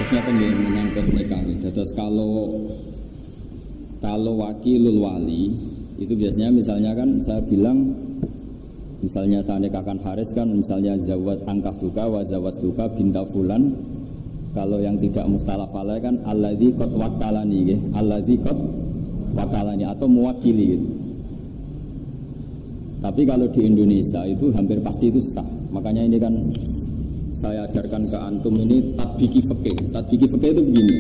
Terusnya pengen menyangkut nikah. Terus kalau wakilul wali itu biasanya misalnya kan saya bilang, misalnya saya nikahkan Haris kan, misalnya zawat angkah duka wa zawat duka binta fulan. Kalau yang tidak mustalaf alaih kan alladzi qad wakalani, alladzi qad wakalani atau mewakili gitu. Tapi kalau di Indonesia itu hampir pasti itu sah. Makanya ini kan saya ajarkan ke antum ini tatbiki fikih. Tatbiki fikih itu begini.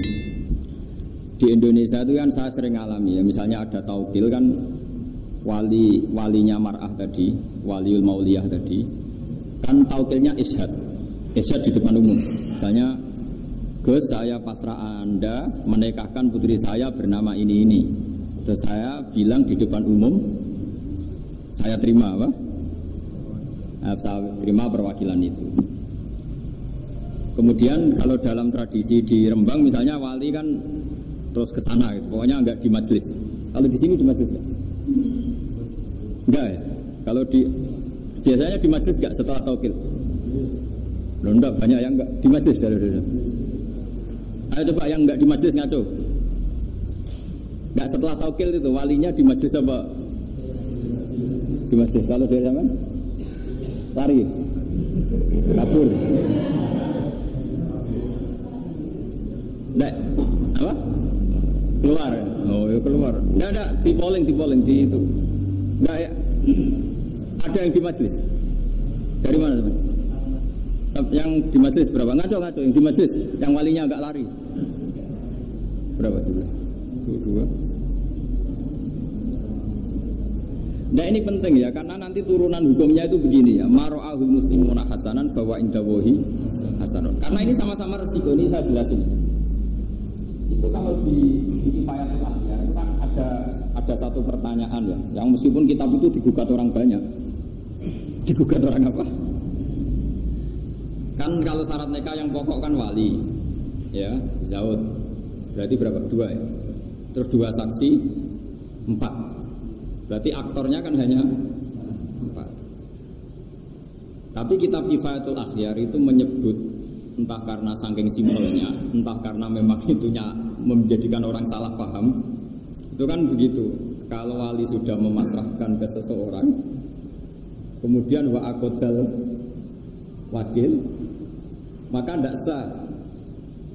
Di Indonesia itu kan saya sering alami ya, misalnya ada taukil kan, walinya mar'ah tadi, waliul mauliyah tadi, kan taukilnya isyhad di depan umum. Misalnya, Gus, saya pasrah Anda menikahkan putri saya bernama ini. Terus saya bilang di depan umum, saya terima apa? Saya terima perwakilan itu. Kemudian kalau dalam tradisi di Rembang misalnya wali kan terus ke sana gitu. Pokoknya enggak di majelis. Kalau di sini di majelis enggak ya? Kalau biasanya di majelis enggak setelah taukil? Loh, enggak, banyak yang enggak di majelis dari. Ayo coba yang enggak di majelis ngaco. Enggak setelah taukil itu walinya di majelis apa? Di majelis. Kalau dari zaman lari. Kabur. Enggak. Apa? Keluar. Oh, ya keluar. Enggak ada di polling di itu. Enggak ya. Ada yang di majelis. Dari mana, teman? Yang di majelis berapa? Ngaco yang di majelis, yang walinya agak lari. Berapa juga? Dua. Nah ini penting ya, karena nanti turunan hukumnya itu begini ya. Maro'ahul muslimuna hasanan bahwa indawohi hasanun. Karena ini sama-sama resiko, ini saya jelasin. Itu kalau di Kifayatul Akhyar itu kan ada satu pertanyaan ya, yang meskipun kitab itu digugat orang banyak. Digugat orang apa? Kan kalau syarat nikah yang pokok kan wali, ya, zaud. Berarti berapa? 2 ya. Terus 2 saksi, 4. Berarti aktornya kan hanya 4. Tapi kitab Kifayatul Akhyar itu menyebut, entah karena saking simbolnya, entah karena memang itunya menjadikan orang salah paham. Itu kan begitu. Kalau wali sudah memasrahkan ke seseorang, kemudian wa aqdal wakil, maka tidak sah.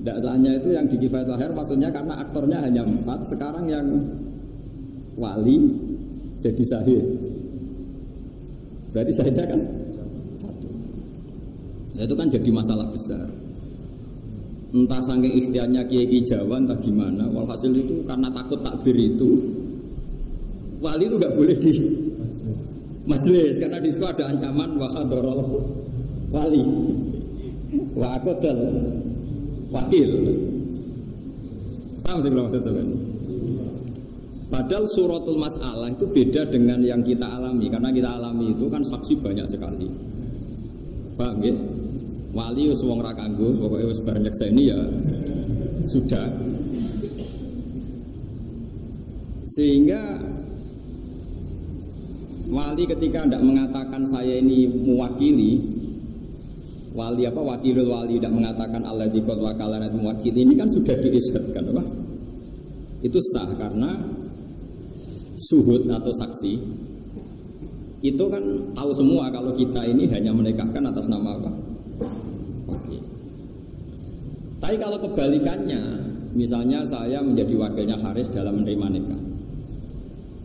Tidak sahnya itu yang di Kifayatul Akhyar maksudnya karena aktornya hanya 4. Sekarang yang wali jadi syahid. Berarti syahidnya kan 1. Itu kan jadi masalah besar. Entah saking ikhtiarnya kiai Jawa, entah gimana. Walhasil itu karena takut takbir itu, wali itu nggak boleh di majelis karena di situ ada ancaman wahadorol wali, wa'akodal wakil. Paham sih kalau maksudnya? Padahal suratul mas'alah itu beda dengan yang kita alami, karena kita alami itu kan saksi banyak sekali. Paham ya? Wali wis wong ra kanggo, pokoke wis bar nyekseni ya sudah. Sehingga wali ketika tidak mengatakan saya ini mewakili, wali apa wakilul wali tidak mengatakan alladzi qad wakalana mewakili, ini kan sudah diisyhadkan apa? Itu sah karena suhud atau saksi itu kan tahu semua kalau kita ini hanya menikahkan atas nama apa? Wakil. Tapi kalau kebalikannya, misalnya saya menjadi wakilnya Haris dalam menerima nikah,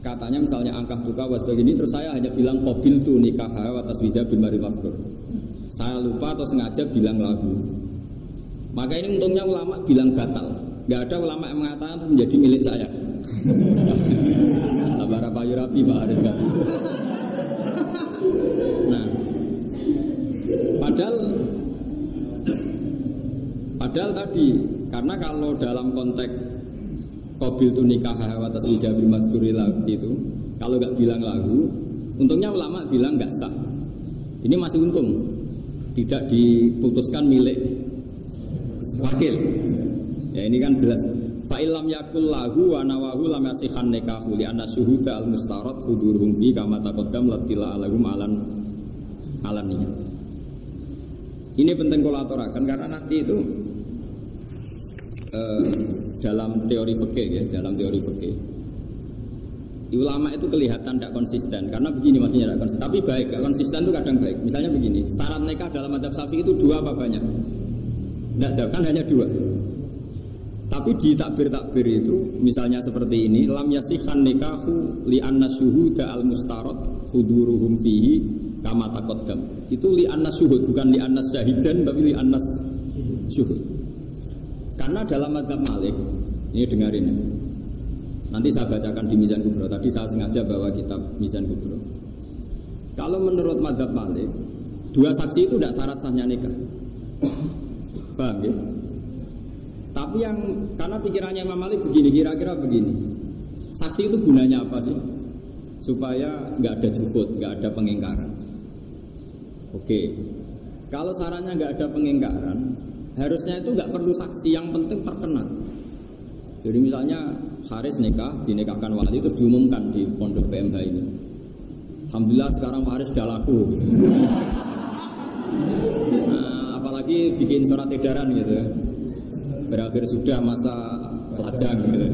katanya misalnya angkah duka was begini, terus saya hanya bilang qabil tu nikah wa taswija bil mari mabdur, saya lupa atau sengaja bilang lagu, maka ini untungnya ulama bilang batal. Gak ada ulama yang mengatakan itu menjadi milik saya. Labara payu rapi Pak Haris kan. Nah, padahal tadi, karena kalau dalam konteks qabil tu nikah wa taswija bil madhuri itu, kalau nggak bilang lagu, untungnya ulama bilang nggak sah. Ini masih untung, tidak diputuskan milik wakil. Ya ini kan jelas. Fa'ilam yakul lahu wa nawahu lam yasihan nikahu li anna syuhuda al mustarad huduruhum bi kama taqaddam latila alahum alaniya. Ini penting kolaborakan karena nanti itu dalam teori fikih ya, dalam teori fikih. Ulama itu kelihatan tidak konsisten karena begini maksudnya tidak konsisten. Tapi baik, gak konsisten itu kadang baik. Misalnya begini, syarat nikah dalam madzhab Syafi'i itu 2 apa banyak? Tidak jauh, kan hanya 2. Tapi di takbir-takbir itu, misalnya seperti ini, lam yasihhan nikahu li anna syuhuda al mustarad huduruhum fihi kama taqaddam. Itu li anna syuhud, bukan li anna syahidan, tapi li anna syuhud. Karena dalam madzhab Malik, ini dengarin ya. Nanti saya bacakan di Mizan Kubro. Tadi saya sengaja bawa kitab Mizan Kubro. Kalau menurut madzhab Malik, 2 saksi itu tidak syarat sahnya nikah. Paham ya? Tapi yang karena pikirannya Imam Malik begini, kira-kira begini. Saksi itu gunanya apa sih? Supaya nggak ada juhud, nggak ada pengingkaran. Oke. Kalau sarannya nggak ada pengingkaran, harusnya itu nggak perlu saksi, yang penting terkenal. Jadi misalnya Haris nikah, dinikahkan wali terus diumumkan di pondok PMH ini. Alhamdulillah sekarang Haris sudah laku. Nah, apalagi bikin surat edaran gitu. Berakhir sudah masa lajang gitu.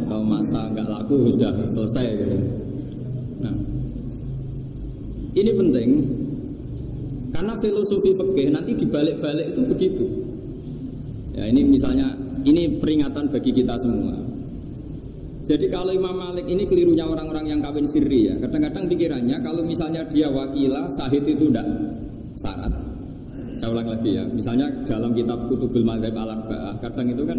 Atau masa nggak laku sudah selesai gitu. Nah, ini penting karena filosofi fikih nanti dibalik-balik itu begitu. Ya ini misalnya, ini peringatan bagi kita semua. Jadi kalau Imam Malik ini kelirunya orang-orang yang kawin sirri ya. Kadang-kadang pikirannya kalau misalnya dia wakilah, sahid itu tidak syarat. Saya ulang lagi ya. Misalnya dalam kitab Kutubul Madzhab al-Arba'ah, kadang itu kan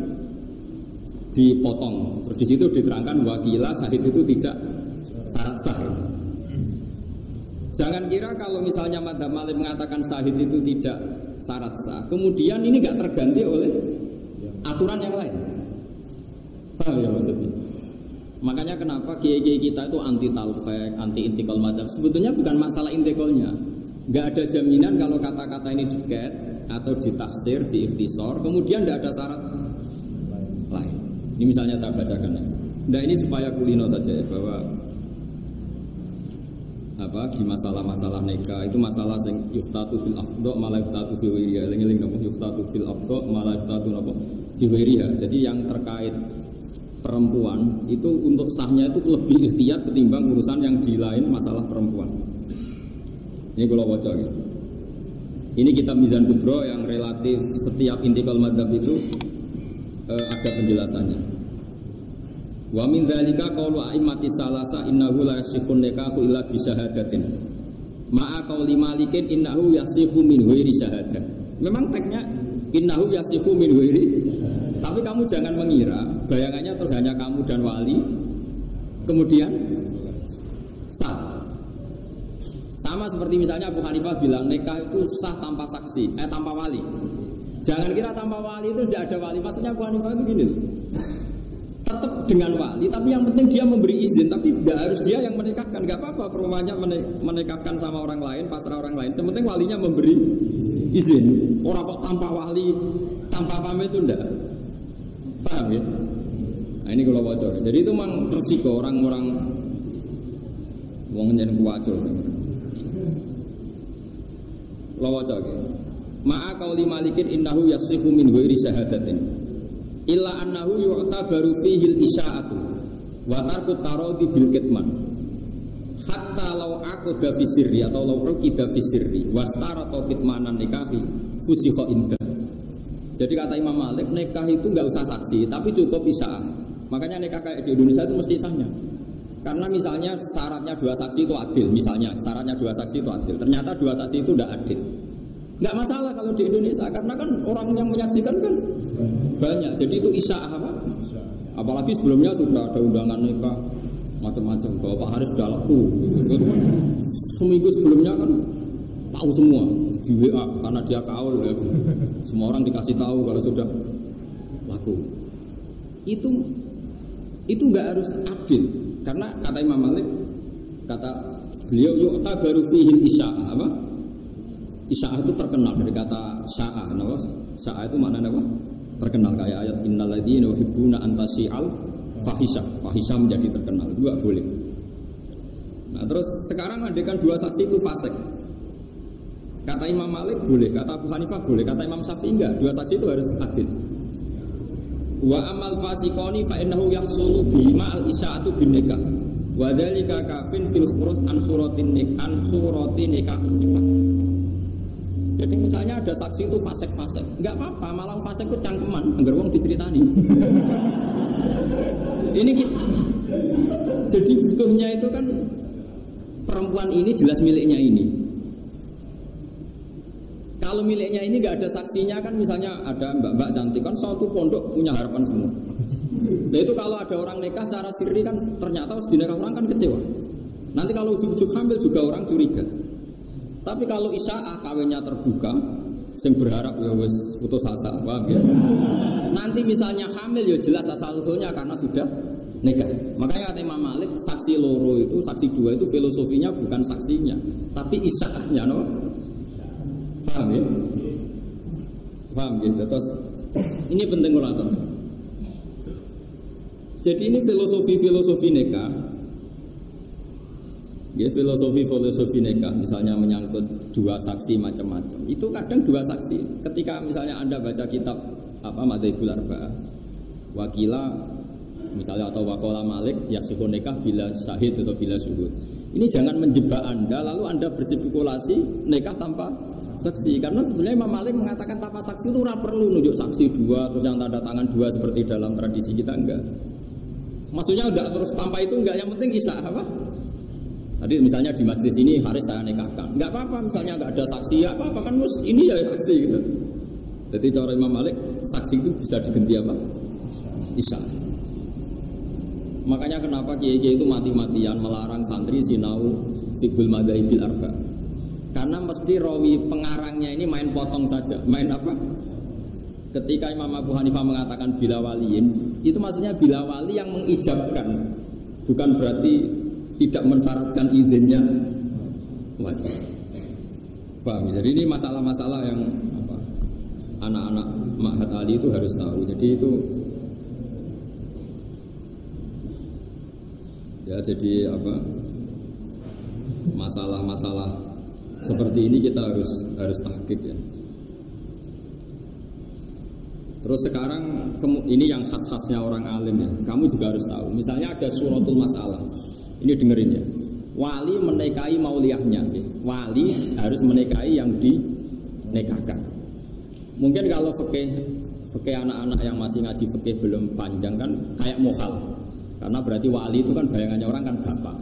dipotong. Terus di situ diterangkan wakilah, sahid itu tidak syarat sah. Jangan kira kalau misalnya Madzhab Malik mengatakan sahid itu tidak syarat sah, kemudian ini nggak terganti oleh aturan yang lain. Paham ya maksudnya? Makanya kenapa kiai-kiai kita itu anti talfek, anti intikal madzhab. Sebetulnya bukan masalah intikalnya. Nggak ada jaminan kalau kata-kata ini diket atau ditaksir, diikhtisor, kemudian nggak ada syarat lain. Ini misalnya saya bacakan ya. Nah ini supaya kulino saja ya, bahwa di masalah-masalah nikah itu masalah sing yuftatu fil afdha malah yuftatu fi wiriha. Eling-eling napa yuftatu fil afdha malah yuftatu napa fi wiriha. Jadi yang terkait perempuan itu untuk sahnya itu lebih ihtiyat ketimbang urusan yang di lain masalah perempuan. Ini kalau baca gitu. Ini kitab Mizan Kubro yang relatif setiap intikal madzhab itu ada penjelasannya. Wa min dzalika qaulu a'immati salasa innahu la yasihhu nikahu illa bi syahadatin. Ma'a qauli Malikin innahu yasihhu min ghairi syahadah. Memang teksnya innahu yasihhu min ghairi. Tapi kamu jangan mengira bayangannya terus hanya kamu dan wali kemudian sah. Sama seperti misalnya Abu Hanifah bilang nikah itu sah tanpa saksi, tanpa wali. Jangan kira tanpa wali itu tidak ada wali. Maksudnya Abu Hanifah itu gini. Tetap dengan wali, tapi yang penting dia memberi izin, tapi tidak harus dia yang menikahkan. Gak apa-apa perumahannya menikahkan sama orang lain, pasrah orang lain. Sementing walinya memberi izin. Orang kok tanpa wali, tanpa pamit itu enggak. Paham ya? Nah ini kalau bocor. Jadi itu memang resiko orang-orang wong nyen kuwaco. Kalau bocor. Ma'a qauli Malikin innahu yasihhu min ghairi syahadatin. Illa annahu yu'tabaru fihi al-isya'atu wa tarku taradi bil kitman hatta law aqada fi sirri atau law uqida fi sirri wastarata kitmanan nikahi fusikha indah. Jadi kata Imam Malik nikah itu enggak usah saksi tapi cukup isya'ah. Makanya nikah kayak di Indonesia itu mesti sahnya. Karena misalnya syaratnya 2 saksi itu adil, misalnya syaratnya 2 saksi itu adil. Ternyata 2 saksi itu tidak adil. Enggak masalah kalau di Indonesia karena kan orang yang menyaksikan kan banyak. Jadi itu isya'ah apa? Apalagi sebelumnya sudah ada undangan nikah macam-macam. Bahwa Pak Haris sudah laku. Seminggu sebelumnya kan tahu semua di WA karena dia kaul ya. Semua orang dikasih tahu kalau sudah laku. Itu enggak harus adil. Karena kata Imam Malik, kata beliau yu'ta baru fihil isya'ah apa? Isya'ah itu terkenal dari kata sya'ah. Sya'ah itu maknanya apa? Terkenal kayak ayat innal ladzina yuhibbuna an tasyi'al fahisha. Fahisha menjadi terkenal. Juga boleh. Nah, terus sekarang andekan 2 saksi itu fasik. Kata Imam Malik boleh, kata Abu Hanifah boleh, kata Imam Syafi'i enggak. 2 saksi itu harus adil. Wa amal fasiqoni fa innahu yahsulu bima al isya'atu bin nikah. Wa dzalika kafin fil khurus an suratin nikah sifat. Jadi misalnya ada saksi itu fasik-fasik, enggak apa-apa, malah fasik itu cangkeman, anggar wong diceritani. Ini jadi butuhnya itu kan perempuan ini jelas miliknya ini. Kalau miliknya ini nggak ada saksinya kan, misalnya ada mbak-mbak cantik kan satu pondok punya harapan semua. Nah itu kalau ada orang nikah secara sirri kan ternyata harus dinikah orang kan kecewa. Nanti kalau ujuk-ujuk hamil juga orang curiga. Tapi kalau isya'ah kawinnya terbuka, sing berharap ya wis putus asa, paham ya? Nanti misalnya hamil ya jelas asal-usulnya karena sudah nikah. Makanya kata Imam Malik, saksi loro itu, saksi dua itu filosofinya bukan saksinya, tapi isya'ahnya, no? Paham ya? Paham gitu. Terus ini penting ulatur. Jadi ini filosofi nikah. Ya, filosofi nikah misalnya menyangkut dua saksi macam-macam. Itu kadang dua saksi. Ketika misalnya Anda baca kitab Madzhabul Arba'ah, wakila misalnya atau waqala Malik yasihun nikah bila syahid atau bila syuhud. Ini jangan menjebak Anda lalu Anda berspekulasi nikah tanpa saksi, karena sebenarnya Imam Malik mengatakan tanpa saksi itu ora perlu nunjuk saksi dua terus yang tanda tangan dua seperti dalam tradisi kita, enggak. Maksudnya enggak terus tanpa itu enggak, yang penting isya'ah apa? Tadi misalnya di majlis ini Haris saya nikahkan, enggak apa-apa misalnya enggak ada saksi, ya apa-apa kan mus ini ya saksi gitu. Jadi cara Imam Malik saksi itu bisa diganti apa? Isya'ah. Makanya kenapa kiai-kiai itu mati-matian melarang santri sinau fiqhul madzhabil arba'. Karena mesti rawi pengarangnya ini main potong saja. Main apa? Ketika Imam Abu Hanifah mengatakan bila waliin, itu maksudnya bila wali yang mengijabkan, bukan berarti tidak mensyaratkan izinnya wali. Paham? Jadi ini masalah-masalah yang apa, anak-anak Ma'had Ali itu harus tahu. Jadi itu ya, jadi apa, masalah-masalah seperti ini kita harus tahqiq ya. Terus sekarang ini yang khas-khasnya orang alim ya. Kamu juga harus tahu. Misalnya ada suratul masalah. Ini dengerin ya. Wali menikahi mauliyahnya. Ya. Wali harus menikahi yang dinikahkan. Mungkin kalau fikih anak-anak yang masih ngaji fikih belum panjang kan kayak muhal. Karena berarti wali itu kan bayangannya orang kan bapak.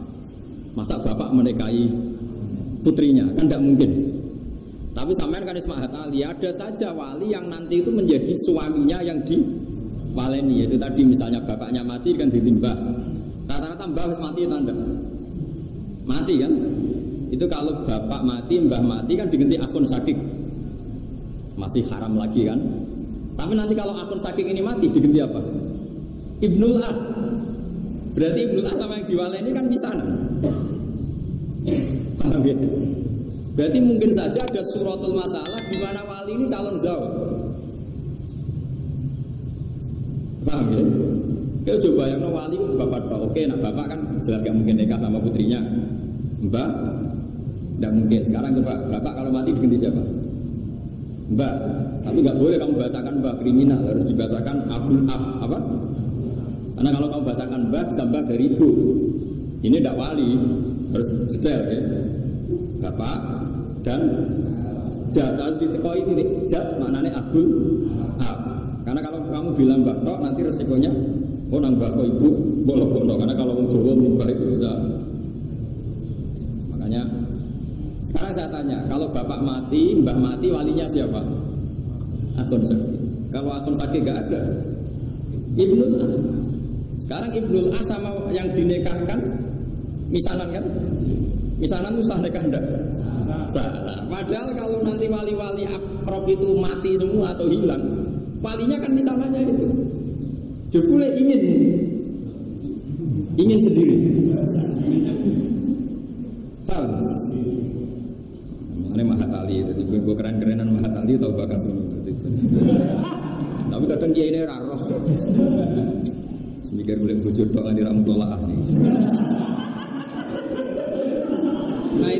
Masa bapak menikahi putrinya? Kan tidak mungkin. Tapi sampean kan Ismahat Ali, ada saja wali yang nanti itu menjadi suaminya yang diwaleni. Yaitu tadi misalnya bapaknya mati kan ditimbah. Rata-rata mbah mati tanda mati kan. Itu kalau bapak mati, mbah mati kan diganti akun sakik. Masih haram lagi kan. Tapi nanti kalau akun sakik ini mati diganti apa? Ibnul Ah. Berarti Ibnul Ah sama yang diwaleni kan misanan. Paham ya? Berarti mungkin saja ada suratul masalah di mana wali ini calon zawj. Paham ya? Kau coba yang wali itu bapak tok. Oke, nah bapak kan jelas gak mungkin nikah sama putrinya. Mbak, tidak mungkin. Sekarang coba bapak kalau mati diganti siapa? Mbak. Tapi nggak boleh kamu bacakan mbak, kriminal. Harus dibacakan abul ab apa? Karena kalau kamu bacakan mbak bisa mbak dari ibu. Ini tidak wali, harus sedel ya. Bapak dan jat, harus ditekoi ini jat maknanya abul ab. Karena kalau kamu bilang mbak tok nanti resikonya nang mbak kok ibu bolong-bolong. Karena kalau orang Jawa mbak itu bisa. Makanya sekarang saya tanya, kalau bapak mati, mbah mati, walinya siapa? Akun sakit. Kalau akun sakit gak ada, Ibnul A. Sekarang Ibnul A sama yang dinikahkan misalan kan? Misalan itu sah nikah enggak? Salah. Padahal kalau nanti wali-wali akrab itu mati semua atau hilang, walinya kan misalannya itu. Jebule ingin sendiri. Tahu? Ini Mahatali itu, gue keren-kerenan Mahatali tahu bakas itu. Tapi kadang dia ini raro. Mikir boleh bujur doa di ramutullah nih. Nah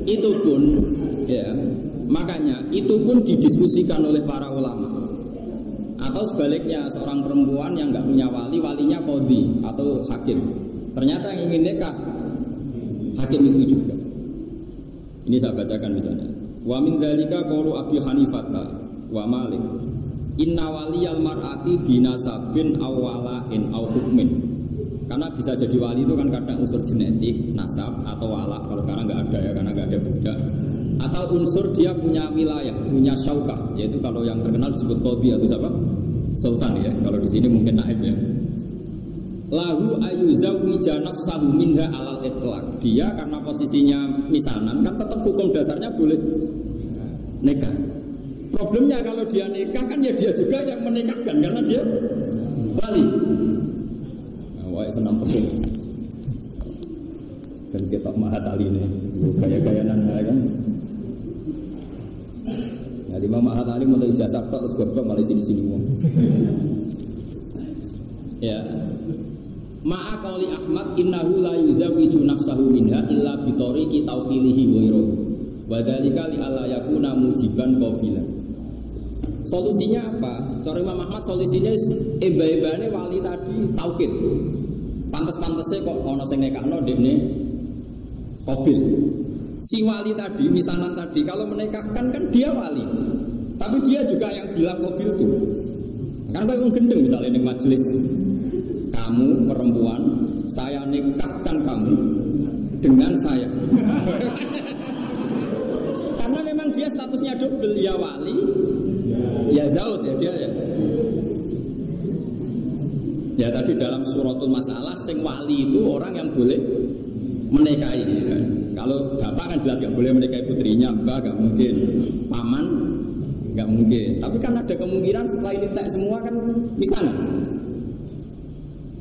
itu pun ya, makanya itu pun didiskusikan oleh para ulama. Atau sebaliknya seorang perempuan yang nggak punya wali, walinya qadhi atau hakim. Ternyata yang ingin nikah hakim itu juga. Ini saya bacakan misalnya. Wa min dzalika qaulu Abi Hanifah wa Malik. Inna waliyal mar'ati binasabin aw wala'in aw hukmin. Karena bisa jadi wali itu kan kadang unsur genetik, nasab atau wala. Kalau sekarang nggak ada ya, karena nggak ada budak. Atau unsur dia punya wilayah, punya syaukah, yaitu kalau yang terkenal disebut qadhi atau siapa? Sultan ya. Kalau di sini mungkin naib ya. Lahu ayuzawwija nafsahu minha alal itlaq. Dia karena posisinya misanan kan tetap hukum dasarnya boleh nikah. Problemnya kalau dia nikah kan ya dia juga yang menikahkan karena dia wali. Wah senang tepung. Dan kita mahat ali ini gaya-gayanan kan. Ya di Imam Mahat Ali mau ijazah terus goblok malah sini-sini ngomong. Ya. Ma'a qauli Ahmad innahu la yuzawwiju nafsahu minha illa bi tariqi tawqilihi ghairuhu. Wa dzalika li alla yakuna mujiban qabila. Solusinya apa? Cara Imam Ahmad solusinya eba-ebane wali tadi taukid. Pantes-pantese kok ana sing nekakno dekne qabil. Si wali tadi, misanan tadi kalau menikahkan kan dia wali. Tapi dia juga yang bilang qabil itu. Kan kayak gendeng misalnya di majelis. Kamu perempuan, saya nikahkan kamu dengan saya. Karena memang dia statusnya double, ya wali, ya zaud ya dia ya. Ya tadi dalam suratul masalah, sing wali itu orang yang boleh menikahi. Ya. Kalau bapak kan bilang nggak boleh menikahi putrinya, mbak nggak mungkin, paman nggak mungkin. Tapi kan ada kemungkinan setelah ini tek semua kan misalnya.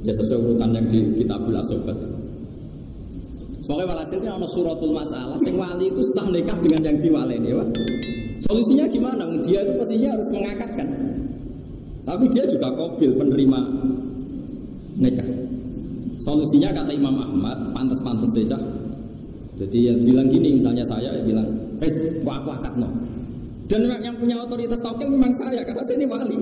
Ya sesuai urutan yang di Kitabul Asobat. Pokoknya walhasilnya ada suratul masalah. Sing wali itu sah nikah dengan yang diwaleni ya, Pak. Solusinya gimana? Dia itu pastinya harus mengakatkan. Tapi dia juga qabil penerima nikah. Solusinya kata Imam Ahmad, pantas-pantas saja. Jadi yang bilang gini, misalnya saya bilang, aku akad no. Dan yang punya otoritas taukil memang saya, karena saya ini wali.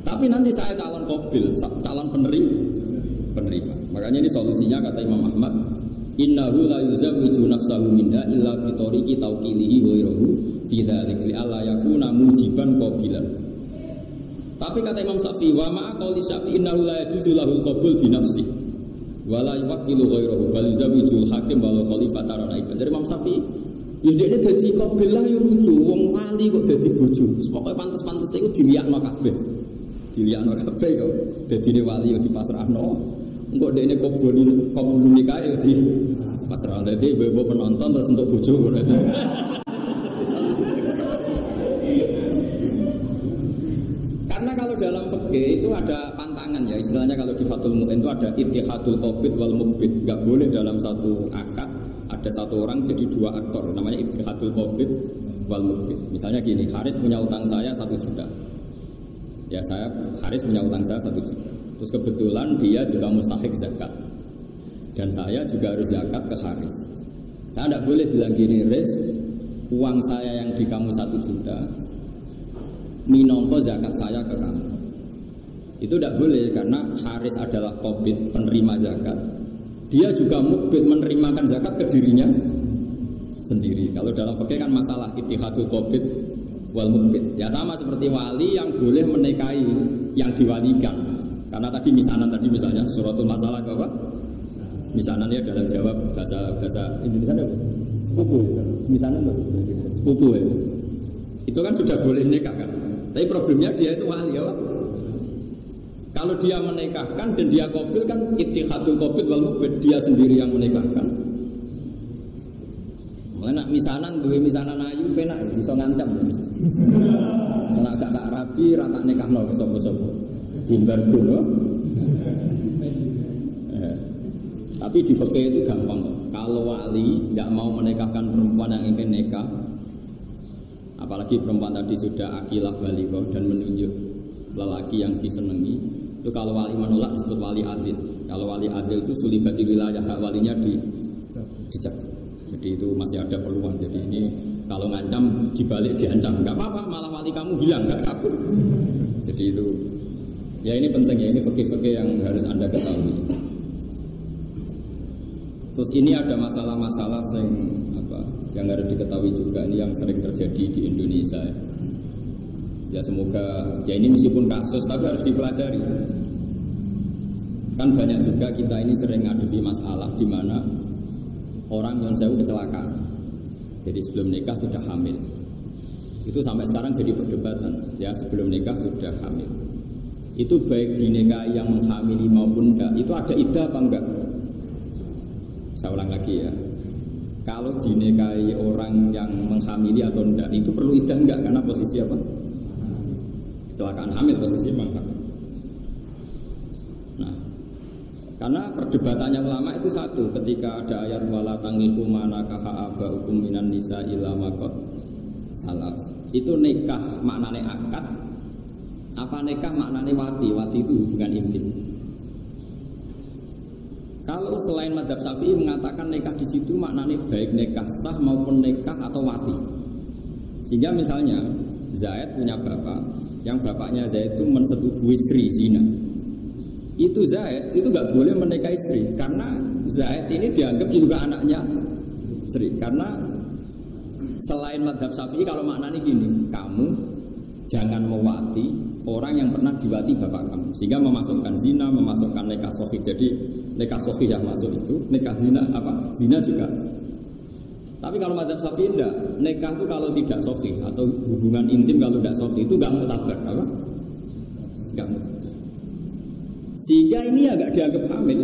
Tapi nanti saya calon qabil, calon penerima. Makanya ini solusinya kata Imam Ahmad, innahu la yuzawwiju nafsahu minha illa bi tariqi tawqilihi ghairuhu fi dzalik li alla yakuna mujiban qabilan. Tapi kata Imam Syafi'i, wa ma'a qauli Syafi'i innahu la yajuzu lahul qabul bi nafsi wa la yuwakkilu ghairuhu bal yuzawwijul hakim wal khalifata ra'i. Dari Imam Syafi'i, wis dekne dadi qabil lah ya lucu, wong wali kok dadi bojo. Pokoke pantes-pantes iku diliakno kabeh. Diliakno kabeh kok dadine wali yo dipasrahno. Engko dekne qabul nikah yo di pasrahno. Dadi ibu penonton terus untuk bojo. Karena kalau dalam fikih itu ada pantangan ya, istilahnya kalau di Fathul Mu'in itu ada ittihadul qabid wal muqbid. Enggak boleh dalam satu akad ada satu orang jadi dua aktor, namanya ittihadul qabid wal muqbid. Misalnya gini, Haris punya utang saya 1 juta. Ya Haris punya utang saya 1 juta. Terus kebetulan dia juga mustahik zakat. Dan saya juga harus zakat ke Haris. Saya tidak boleh bilang gini, Haris, uang saya yang di kamu 1 juta minongko zakat saya ke kamu. Itu tidak boleh karena Haris adalah qabid penerima zakat. Dia juga mukbid menerimakan zakat ke dirinya sendiri. Kalau dalam fikih kan masalah ittihadul qabid wal mukbid. Ya sama seperti wali yang boleh menikahi yang diwalikan. Karena tadi misalnya suratul masalah apa? Misalnya dalam jawab bahasa Indonesia apa? Sepupu. Misalnya sepupu ya. Itu kan sudah boleh nikah kan. Tapi problemnya dia itu wali ya, Pak. Kalau dia menikahkan dan dia qabil kan ittihadul qabid wal mukbid, dia sendiri yang menikahkan. Nak misanan ayu penak bisa ngancam. Nek gak rabi rata nikahno sapa-sapa. Bumbar dulu. Tapi di fikih itu gampang. Kalau wali tidak mau menikahkan perempuan yang ingin nikah, apalagi perempuan tadi sudah akilah balighah dan menunjuk lelaki yang disenangi, itu kalau wali menolak disebut wali adil. Kalau wali adil itu sulibat di wilayah hak walinya dicek. Jadi itu masih ada peluang. Jadi ini kalau kalau ngancam dibalik diancam, nggak apa-apa, malah wali kamu hilang, nggak kabur. Jadi itu, ya ini penting ya, ini fikih-fikih yang harus Anda ketahui. Terus ini ada masalah-masalah yang harus diketahui juga, ini yang sering terjadi di Indonesia. Ya semoga, ya ini meskipun kasus tapi harus dipelajari. Kan banyak juga kita ini sering ngadepi masalah di mana orang yang sewu kecelakaan. Jadi sebelum nikah sudah hamil. Itu sampai sekarang jadi perdebatan. Ya sebelum nikah sudah hamil. Itu baik dinikahi yang menghamili maupun enggak. Itu ada iddah apa enggak? Saya ulang lagi ya. Kalau dinikahi orang yang menghamili atau enggak, itu perlu iddah enggak? Karena posisi apa? Kecelakaan hamil, posisi menghamil. Nah, karena perdebatannya ulama itu satu, ketika ada ayat wala tangiku manakaha abaukum minan nisa illa maqad salaf. Itu nikah maknane akad, apa nikah maknane wati? Wati itu hubungan intim. Kalau selain madzhab Syafi'i mengatakan nikah di situ maknane baik nikah sah maupun nikah atau wati. Sehingga misalnya Zaid punya bapak, yang bapaknya Zaid itu mensetujui Sri zina. Itu Zaid itu nggak boleh menikahi Sri karena Zaid ini dianggap juga anaknya Sri. Karena selain madzhab Syafi'i kalau maknanya gini, kamu jangan mewati orang yang pernah diwati bapak kamu, sehingga memasukkan zina, memasukkan nikah sahih. Jadi nikah sahih yang masuk itu, nikah zina apa? Zina juga. Tapi kalau madzhab Syafi'i enggak, nikah itu kalau tidak sahih atau hubungan intim kalau tidak sahih itu enggak mutabar, apa? Enggak mutabar. Sehingga ini agak dianggap hamil,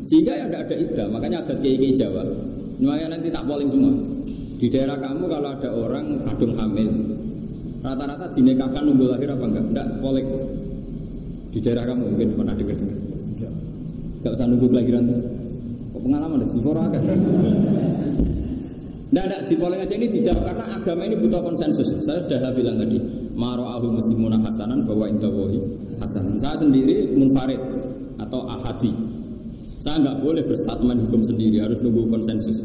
sehingga ya enggak ada iddah. Makanya ada kiai-kiai Jawa. Makanya nanti tak polling semua. Di daerah kamu kalau ada orang kadung hamil, rata-rata dinikahkan nunggu lahir apa enggak? Enggak polling. Di daerah kamu mungkin pernah dengar. Enggak usah nunggu kelahiran. Kok pengalaman di Singapura kan? Tidak, di polling aja ini dijawab karena agama ini butuh konsensus. Saya sudah bilang tadi, maro'ahul muslimuna hasanan bahwa indawahi hasan. Saya sendiri munfarid atau ahadi. Saya nggak boleh berstatement hukum sendiri, harus nunggu konsensus.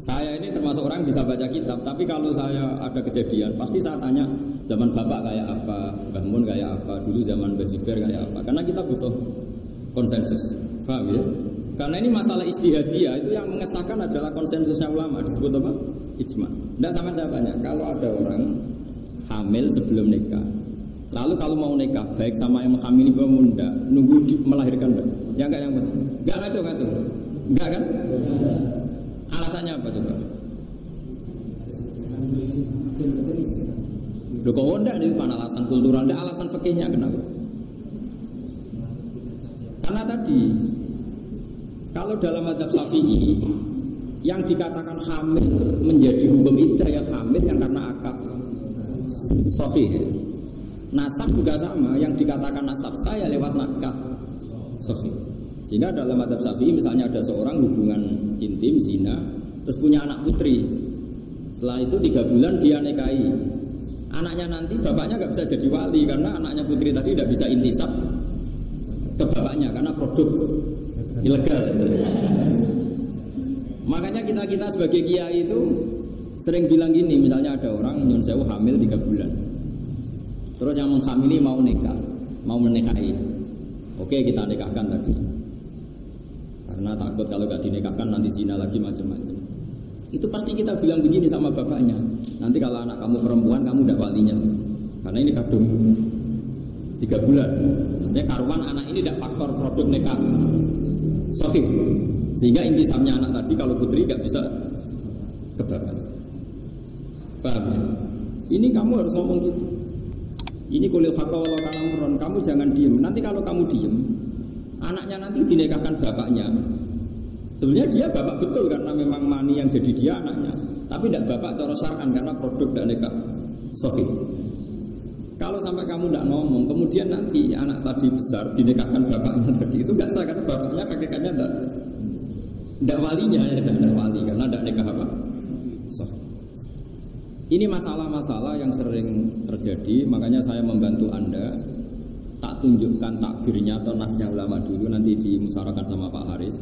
Saya ini termasuk orang bisa baca kitab, tapi kalau saya ada kejadian, pasti saya tanya zaman bapak kayak apa, Mbah Mun kayak apa, dulu zaman Mbah Zubair kayak apa. Karena kita butuh konsensus, paham ya? Karena ini masalah ijtihadiyah, itu yang mengesahkan adalah konsensusnya ulama, disebut apa? Ijma. Tidak sama saya tanya, kalau ada orang hamil sebelum nikah, lalu kalau mau nikah, baik sama yang menghamili maupun enggak, nunggu melahirkan enggak? Ya enggak yang betul? Enggak tuh. Enggak kan? Alasannya apa coba? Loh kok enggak, ini bukan alasan kultural, enggak alasan fikihnya kenapa? Karena tadi kalau dalam madzhab Syafi'i yang dikatakan hamil menjadi hukum iddah yang hamil yang karena akad sahih. Nasab juga sama, yang dikatakan nasab saya lewat nakah sahih. Sehingga dalam madzhab Syafi'i misalnya ada seorang hubungan intim zina terus punya anak putri. Setelah itu 3 bulan dia nikahi. Anaknya nanti bapaknya nggak bisa jadi wali karena anaknya putri tadi tidak bisa intisab ke bapaknya karena produk ilegal. Makanya kita sebagai kiai itu sering bilang gini, misalnya ada orang nyun sewu hamil 3 bulan, terus yang menghamili mau nikah, mau menikahi, oke kita nikahkan tadi, karena takut kalau gak dinikahkan nanti zina lagi macam-macam. Itu pasti kita bilang begini sama bapaknya, nanti kalau anak kamu perempuan kamu tidak walinya, karena ini kadung 3 bulan. Nanti karuan anak ini tidak faktor produk nikah sahih, sehingga intisamnya anak tadi kalau putri nggak bisa ke bapak. Paham ya? Ini kamu harus ngomong gitu. Ini kulil hakka walau kana murran, kamu jangan diem. Nanti kalau kamu diem, anaknya nanti dinikahkan bapaknya. Sebenarnya dia bapak betul karena memang mani yang jadi dia anaknya, tapi tidak bapak cara syar'an karena produk dan nikah sahih. Kalau sampai kamu tidak ngomong, kemudian nanti anak tadi besar dinikahkan bapaknya tadi, itu nggak sah karena bapaknya kakeknya tidak walinya, ya tidak wali karena tidak nikah apa. So. Ini masalah-masalah yang sering terjadi, makanya saya membantu Anda tak tunjukkan takbirnya atau nasnya ulama dulu, nanti dimusyawarahkan sama Pak Haris.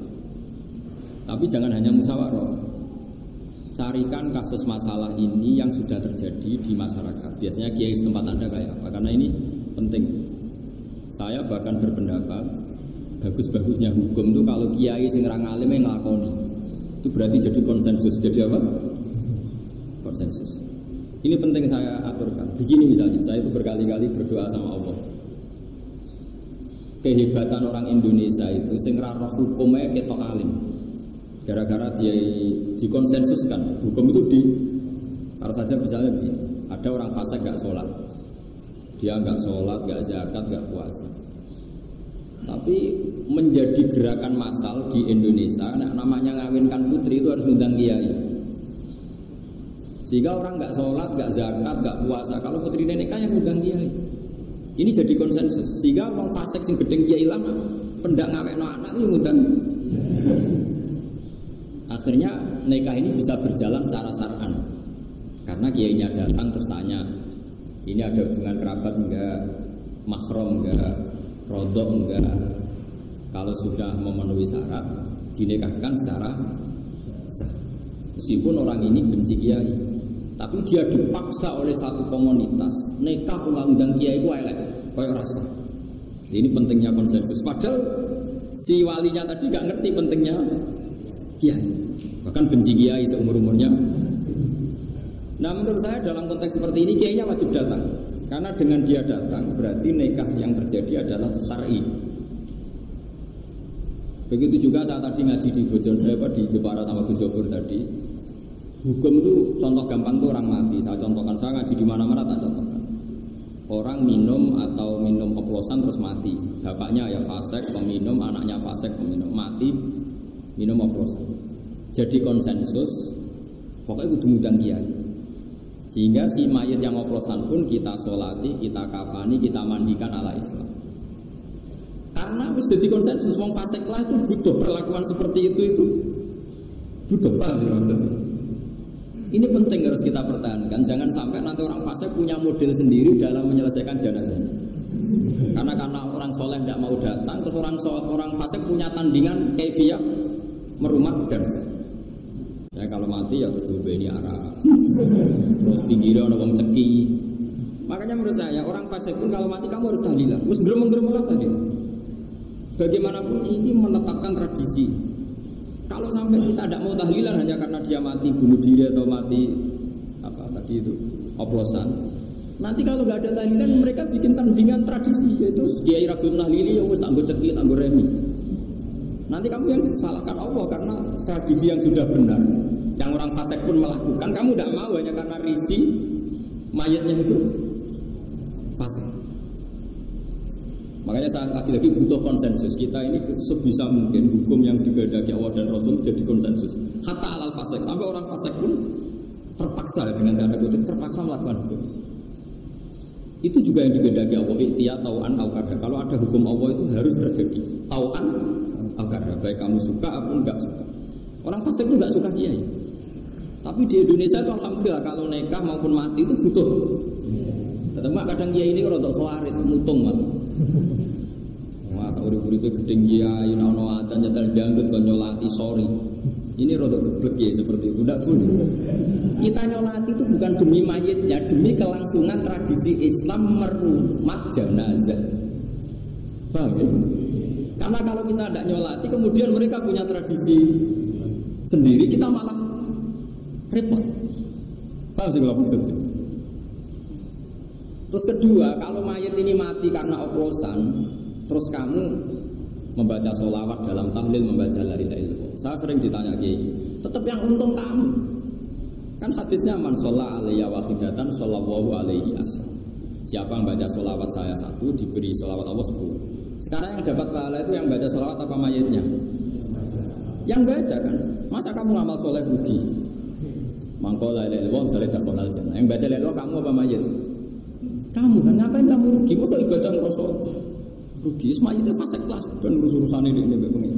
Tapi jangan hanya musyawarah. carikan kasus masalah ini yang sudah terjadi di masyarakat. Biasanya kiai setempat Anda kayak apa? Karena ini penting. Saya bahkan berpendapat bagus-bagusnya hukum itu kalau kiai sing ra ngalim yang nglakoni. Itu berarti jadi konsensus. Jadi apa? Konsensus. Ini penting saya aturkan. Begini misalnya, saya itu berkali-kali berdoa sama Allah. Kehebatan orang Indonesia itu sing ra roh hukumnya ketok alim. Gara-gara dia dikonsensuskan, hukum itu harus saja misalnya begini, ada orang fasik gak sholat, dia gak sholat, gak zakat, gak puasa, tapi menjadi gerakan massal di Indonesia, namanya ngawinkan putri itu harus undang kiai, sehingga orang gak sholat, gak zakat, gak puasa, kalau putri nenek yang undang kiai, ini jadi konsensus, sehingga orang fasik yang gedeng kiai lama, pendak ngawin anak itu undang. Akhirnya nikah ini bisa berjalan secara syar'an. Karena kiainya datang terus tanya, ini ada hubungan kerabat enggak, mahram enggak, rodok enggak. Kalau sudah memenuhi syarat, dinikahkan secara sah. Meskipun orang ini benci kiai, tapi dia dipaksa oleh satu komunitas nikah undang kiai itu elek, kayak rasa. Ini pentingnya konsensus. Padahal si walinya tadi nggak ngerti pentingnya kiai, bahkan benci kiai seumur-umurnya. Nah menurut saya dalam konteks seperti ini kiainya wajib datang, karena dengan dia datang berarti nikah yang terjadi adalah syar'i. Begitu juga saat tadi ngaji di Bojonegoro, di Jepara sama Gus Jobur tadi, hukum itu contoh gampang tuh orang mati. Saya contohkan, saya ngaji di mana-mana tak contohkan. Orang minum atau minum oplosan terus mati, bapaknya ya fasik peminum, anaknya fasik peminum, mati minum oplosan. Jadi konsensus pokoknya kudu ngundang kiai, sehingga si mayit yang oplosan pun kita sholati, kita kafani, kita mandikan ala Islam. Karena harus jadi konsensus, wong fasik lah itu butuh perlakuan seperti itu butuh, paham ya maksudnya? Ini penting harus kita pertahankan. Jangan sampai nanti orang fasik punya model sendiri dalam menyelesaikan jenazahnya. Karena orang soleh tidak mau datang, terus orang fasik punya tandingan kaifiyah merumat jenazah. Saya kalau mati ya terus ini arah, terus pinggirnya ada orang ceki. Makanya menurut saya orang fasik pun kalau mati kamu harus tahlilan. Terus gerem-gerem apa gitu. Bagaimanapun ini menetapkan tradisi. Kalau sampai kita tidak mau tahlilan hanya karena dia mati bunuh diri atau mati apa tadi itu oplosan, nanti kalau nggak ada tahlilan mereka bikin tandingan tradisi, yaitu Kiai Rabiul Nahlili yang wis tanggo cekli tanggo remi. Nanti kamu yang salahkan Allah karena tradisi yang sudah benar, yang orang fasik pun melakukan, kamu tidak mau hanya karena risi mayatnya itu fasik. Makanya saya lagi-lagi butuh konsensus. Kita ini sebisa mungkin hukum yang dikehendaki Allah dan Rasul jadi konsensus. Hatta alal fasik, sampai orang fasik pun terpaksa dengan tanda kutip terpaksa melakukan hukum. Itu juga yang dikehendaki Allah. Ikhtiar tau'an au kada. Kalau ada hukum Allah itu harus terjadi. Tau'an au kada. Baik kamu suka ataupun enggak suka. Orang fasik pun enggak suka kiai. Tapi di Indonesia itu alhamdulillah kalau nikah maupun mati itu butuh. Ketemu kadang kiai ini kalau untuk khawarit mutung malah. Masa urip-urip itu gedeng kiai, ono adzan nyetel dangdut kon nyolati sorry. Ini rodok geblek ya seperti itu, tidak boleh. Kita nyolati itu bukan demi mayitnya, demi kelangsungan tradisi Islam merumat jenazah. Paham ya? Karena kalau kita tidak nyolati, kemudian mereka punya tradisi sendiri, kita malah repot. Paham sih kalau maksudnya? Terus kedua, kalau mayit ini mati karena oplosan, terus kamu membaca sholawat dalam tahlil, membaca la ilaha illallah. Saya sering ditanya kiai, tetap yang untung kamu. Kan hadisnya man sholla alaiya wahidatan shollallahu alaihi asal. Siapa yang baca sholawat saya satu, diberi sholawat Allah 10. Sekarang yang dapat pahala itu yang baca sholawat apa mayitnya? Yang baca kan. Masa kamu ngamal soleh rugi? Mangko la ilaha illallah dari dakwal jannah. Yang baca la ilaha kamu apa mayit? Kamu kan ngapain kamu rugi? Masa ibadah ngerasa rugi? Semuanya itu fasik kelas dan urus-urusan ini pengen.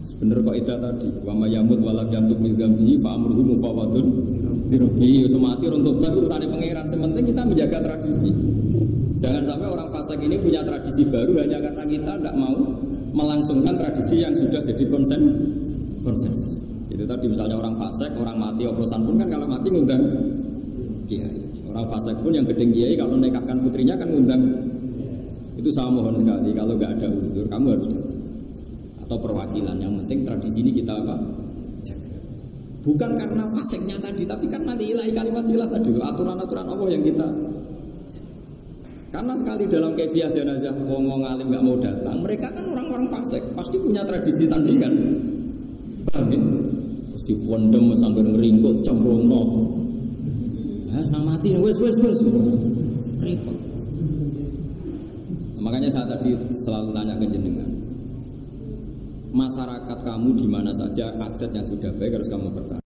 Sebener kok itu tadi. Wa mayamut walak jantuk min gambihi fa amruhu mufawadun birabbihi. Semati untuk urusane pangeran. Sementing kita menjaga tradisi. Jangan sampai orang fasik ini punya tradisi baru hanya karena kita tidak mau melangsungkan tradisi yang sudah jadi konsensus. Itu tadi misalnya orang fasik, orang mati oplosan pun kan kalau mati ngundang kiai. Orang fasik pun yang gedeng kiai kalau nikahkan putrinya kan ngundang. Itu saya mohon sekali kalau nggak ada unsur kamu harus atau perwakilan. Yang penting tradisi ini kita apa? Bukan karena fasiknya tadi, tapi karena ilahi kalimat ilah tadi, aturan-aturan Allah yang kita. Karena sekali dalam kebiasaan jenazah ngomong alim nggak mau datang, mereka kan orang-orang fasik, pasti punya tradisi tandingan. Paham ya? Terus di pondem sambil ngeringkut, cemrono. Nang mati, wes. Repot. Makanya saya tadi selalu tanya ke jenengan. Masyarakat kamu di mana saja adat yang sudah baik harus kamu pertahankan.